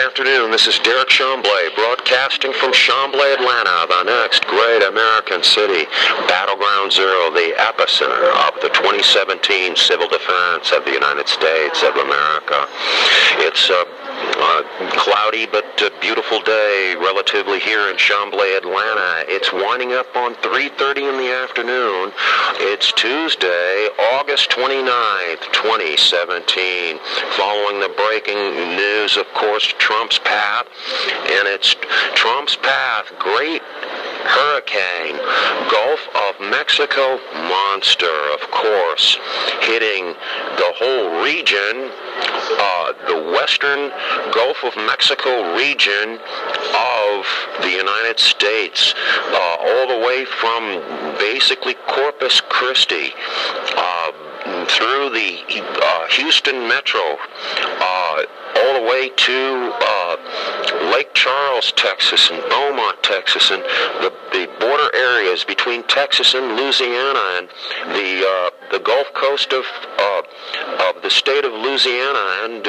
afternoon. This is Derek Chamblee, broadcasting from Chamblee, Atlanta, the next great American city. Battleground Zero, the epicenter of the 2017 civil defense of the United States of America. It's a cloudy but beautiful day relatively here in Chamblee, Atlanta. It's winding up on 3:30 in the afternoon. It's Tuesday, August 29th, 2017. Following the breaking news, of course, Trump's path, and it's Trump's path, great hurricane, Gulf of Mexico monster, of course, hitting the whole region, the western Gulf of Mexico region of the United States, all the way from basically Corpus Christi, through the Houston metro, all the way to Lake Charles, Texas, and Beaumont, Texas, and the border areas between Texas and Louisiana, and the Gulf Coast of the state of Louisiana, and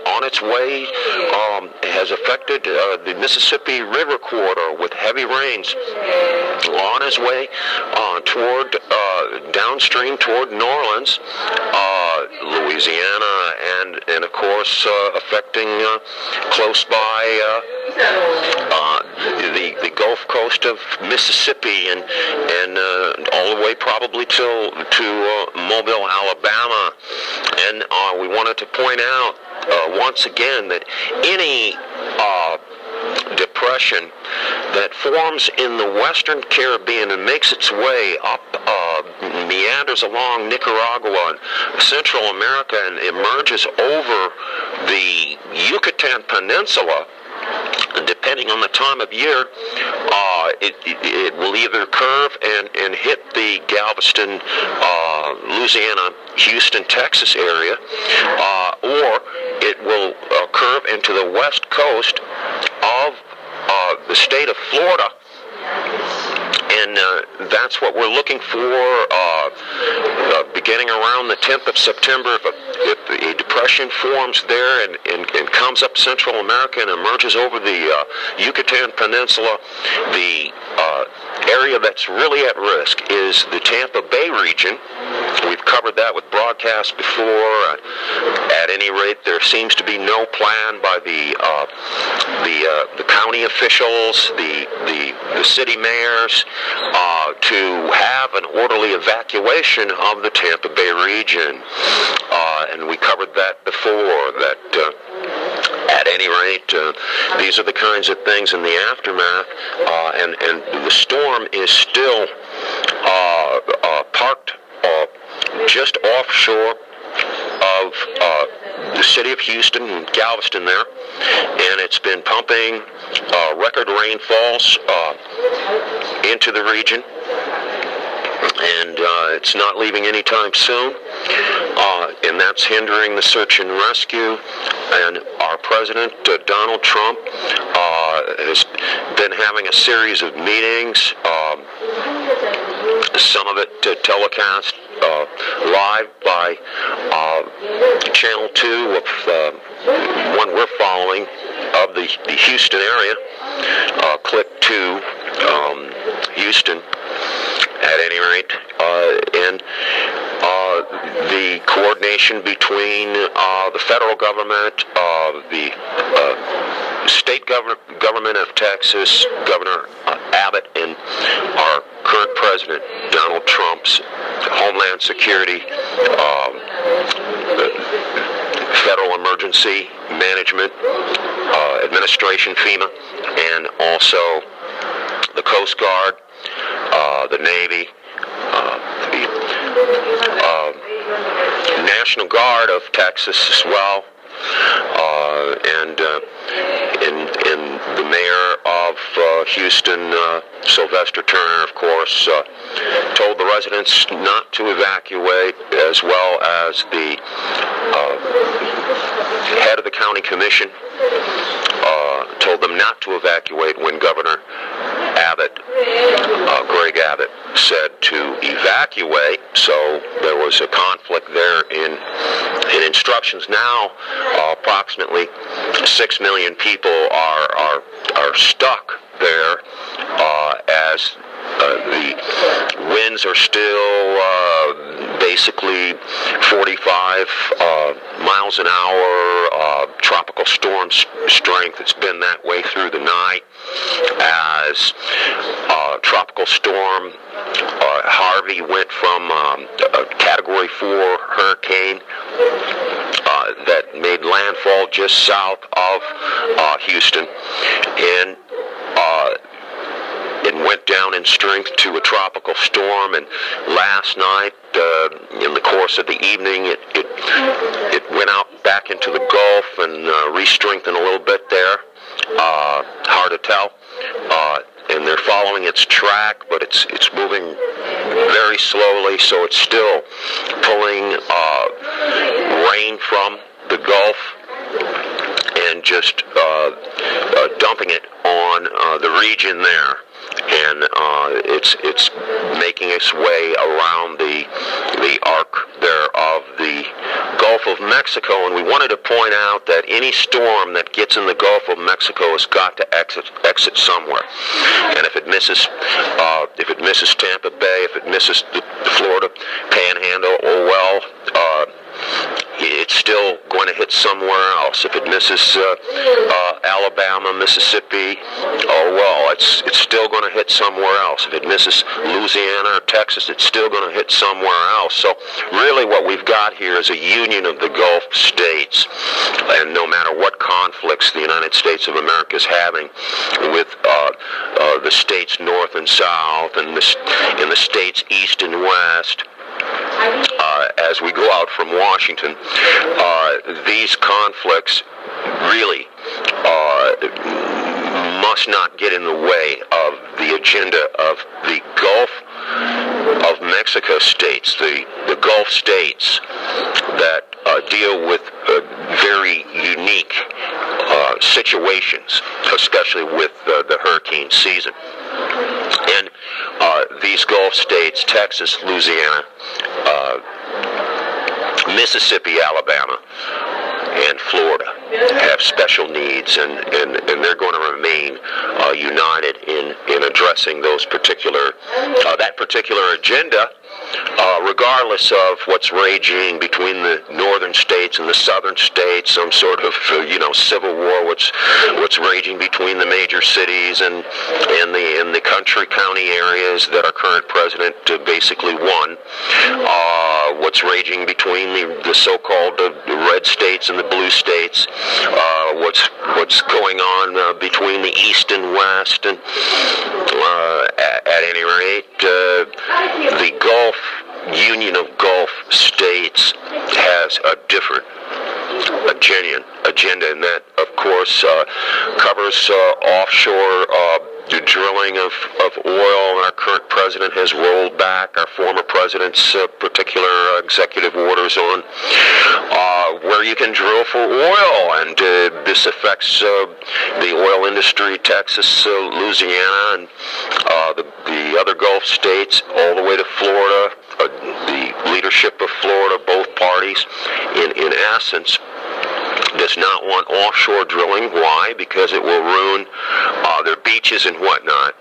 on its way has affected the Mississippi River corridor with heavy rains. On his way toward downstream toward New Orleans, Louisiana, and of course affecting close by the Gulf Coast of Mississippi, and all the way probably to Mobile, Alabama. And we wanted to point out once again that any depression that forms in the Western Caribbean and makes its way up, meanders along Nicaragua and Central America and emerges over the Yucatan Peninsula, depending on the time of year, it will either curve and hit the Galveston, Louisiana, Houston, Texas area, or it will curve into the west coast of the state of Florida. And that's what we're looking for beginning around the 10th of September. If a depression forms there and comes up Central America and emerges over the Yucatan Peninsula, the area that's really at risk is the Tampa Bay region. We've covered that with broadcasts before. At any rate, there seems to be no plan by the county officials, the city mayors, to have an orderly evacuation of the Tampa Bay region. And we covered that before, that at any rate, these are the kinds of things in the aftermath, and the storm is still parked just offshore of the city of Houston and Galveston there, and it's been pumping record rainfalls into the region, and it's not leaving anytime soon, and that's hindering the search and rescue. And our president, Donald Trump, has been having a series of meetings, some of it telecast live by Channel 2 of one we're following of the Houston area. Click to Houston, at any rate, and the coordination between the federal government, the state government of Texas, Governor Abbott, and our current president, Donald Trump's Homeland Security, Federal Emergency Management Administration, FEMA, and also the Coast Guard, the Navy, the National Guard of Texas as well, and the mayor of Houston, Sylvester Turner, of course, told the residents not to evacuate, as well as the head of the county commission told them not to evacuate when Governor Abbott, Greg Abbott, said to evacuate. So there was a conflict there in In instructions now, approximately 6 million people are stuck there as the winds are still basically 45 miles an hour, tropical storm strength. It's been that way through the night as tropical storm Harvey went from a Category 4 hurricane that made landfall just south of Houston, and it went down in strength to a tropical storm. And last night, in the course of the evening, it went out back into the Gulf and re-strengthened a little bit there. Hard to tell. And they're following its track, but it's moving very slowly, so it's still pulling rain from the Gulf and just dumping it on the region there. And it's making its way around the arc there of the Gulf of Mexico. And we wanted to point out that any storm that gets in the Gulf of Mexico has got to exit somewhere. And if it misses Tampa Bay, if it misses the Florida Panhandle, oh well. It's still going to hit somewhere else. If it misses Alabama, Mississippi, oh well, it's still going to hit somewhere else. If it misses Louisiana or Texas, it's still going to hit somewhere else. So really what we've got here is a union of the Gulf states. And no matter what conflicts the United States of America is having with the states north and south and the states east and west, as we go out from Washington, these conflicts really must not get in the way of the agenda of the Gulf of Mexico states, the Gulf states that deal with very unique situations, especially with the hurricane season. And these Gulf states, Texas, Louisiana, Mississippi, Alabama, and Florida have special needs, and they're going to remain united in addressing those that particular agenda, regardless of what's raging between the northern states and the southern states, some sort of civil war, what's raging between the major cities and the country county areas that our current president basically won, what's raging between the so-called red states and the blue states, what's going on between the east and west, and at any rate, the Gulf Union of Gulf States has a different, a genuine agenda, and that, of course, covers offshore drilling of oil. Our current president has rolled back our former president's particular executive orders on where you can drill for oil, and this affects the oil industry, Texas, Louisiana, and the other Gulf states, all the way to Florida. The leadership of Florida, both parties, in essence, does not want offshore drilling. Why? Because it will ruin their beaches and whatnot.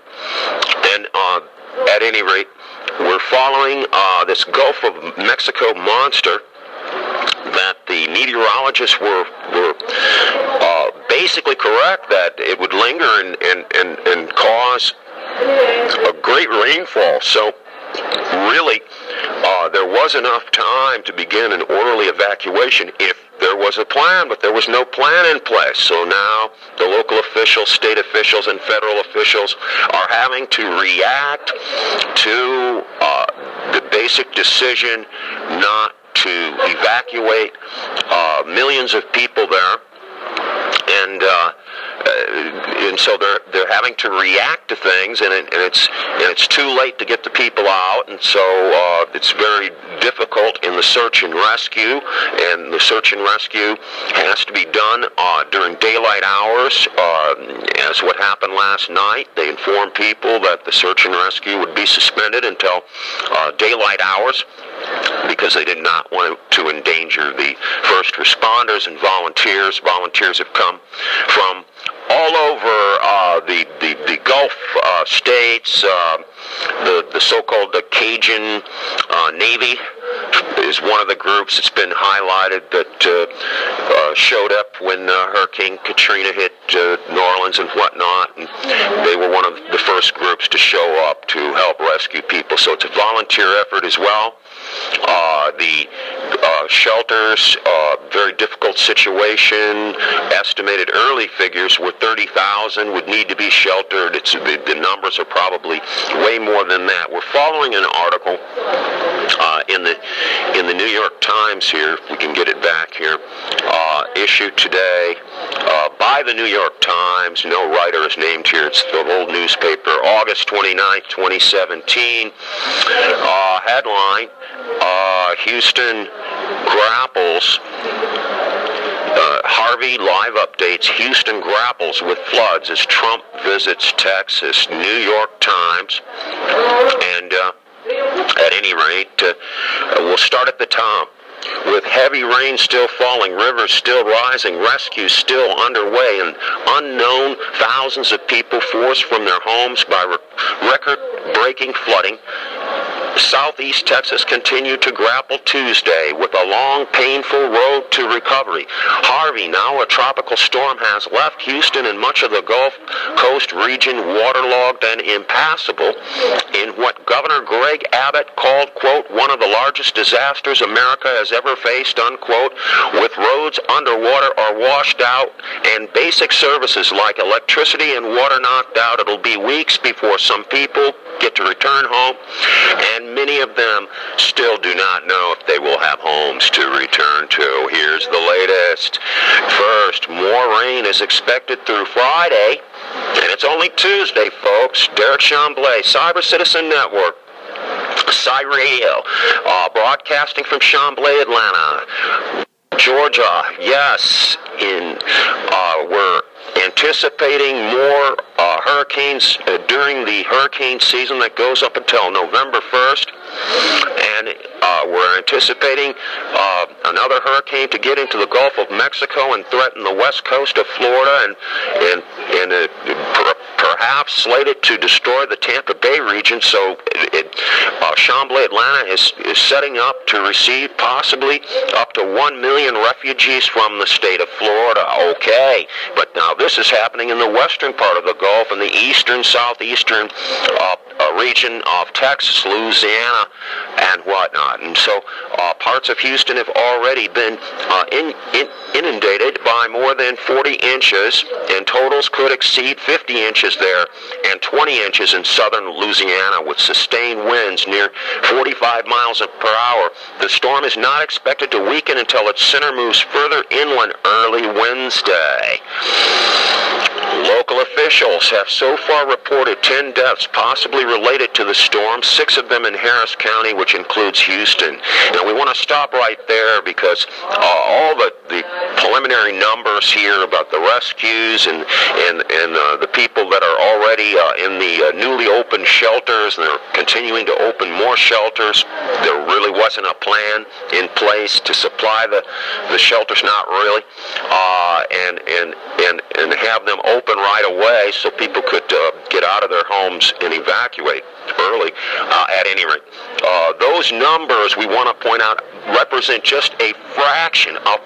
And at any rate, we're following this Gulf of Mexico monster that the meteorologists were basically correct that it would linger and cause a great rainfall. So really, there was enough time to begin an orderly evacuation if there was a plan, but there was no plan in place. So now the local officials, state officials, and federal officials are having to react to the basic decision not to evacuate millions of people there. And so they're having to react to things, and it's too late to get the people out, and so it's very difficult in the search and rescue. And the search and rescue has to be done during daylight hours, as what happened last night. They informed people that the search and rescue would be suspended until daylight hours. because they did not want to endanger the first responders and volunteers. Volunteers have come from all over the Gulf states. The so-called Cajun Navy is one of the groups that's been highlighted that showed up when Hurricane Katrina hit New Orleans and whatnot. And they were one of the first groups to show up to help rescue people. So it's a volunteer effort as well. The shelters, very difficult situation. Estimated early figures were 30,000 would need to be sheltered. The numbers are probably way more than that. We're following an article in the New York Times here, if we can get it back here, issued today by the New York Times. No writer is named here. It's the old newspaper, August 29th, 2017. Headline, Houston grapples. Harvey live updates. Houston grapples with floods as Trump visits Texas. New York Times. And at any rate, we'll start at the top. With heavy rain still falling, rivers still rising, rescues still underway, and unknown thousands of people forced from their homes by record-breaking flooding, Southeast Texas continued to grapple Tuesday with a long, painful road to recovery. Harvey, now a tropical storm, has left Houston and much of the Gulf Coast region waterlogged and impassable in what Governor Greg Abbott called, quote, one of the largest disasters America has ever faced, unquote, with roads underwater or washed out and basic services like electricity and water knocked out. It'll be weeks before some people get to return home, and many of them still do not know if they will have homes to return to. Here's the latest. First, more rain is expected through Friday, and it's only Tuesday, folks. Derek Chamblee, CyberCitizen Network, CYRADYO, broadcasting from Chamblee, Atlanta, Georgia. Yes, we're anticipating more hurricanes during the hurricane season that goes up until November 1st. And we're anticipating another hurricane to get into the Gulf of Mexico and threaten the west coast of Florida, and perhaps slated to destroy the Tampa Bay region. So Chamblee, Atlanta is setting up to receive possibly up to 1 million refugees from the state of Florida. Okay, but now this is happening in the western part of the Gulf and the eastern, southeastern region of Texas, Louisiana, and whatnot. And so parts of Houston have already been inundated by more than 40 inches, and totals could exceed 50 inches there and 20 inches in southern Louisiana with sustained winds near 45 miles per hour. The storm is not expected to weaken until its center moves further inland early Wednesday. Local officials have so far reported 10 deaths possibly related to the storm, 6 of them in Harris County, which includes Houston. Now, we want to stop right there because all the preliminary numbers here about the rescues and the people that are already in the newly opened shelters, and they're continuing to open more shelters. There really wasn't a plan in place to supply the shelters, not really, and have them open right away so people could get out of their homes and evacuate early. At any rate, those numbers, we want to point out, represent just a fraction of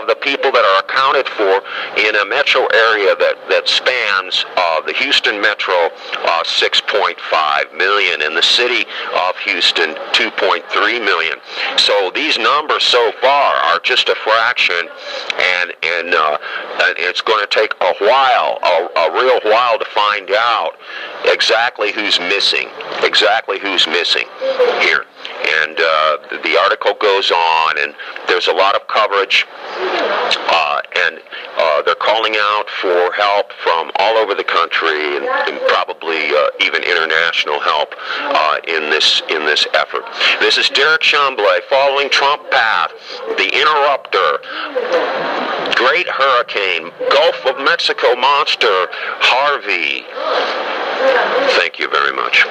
the people that are accounted for in a metro area that spans the Houston metro, 6.5 million, and the city of Houston, 2.3 million. So these numbers so far are just a fraction, and it's going to take a while, a real while, to find out exactly who's missing here. And the article goes on, and there's a lot of coverage, and they're calling out for help from all over the country, and probably even international help in this effort. This is Derek Chamblee, following Trump path, the Enteruptor, Great Hurricane, Gulf of Mexico monster, Harvey. Thank you very much.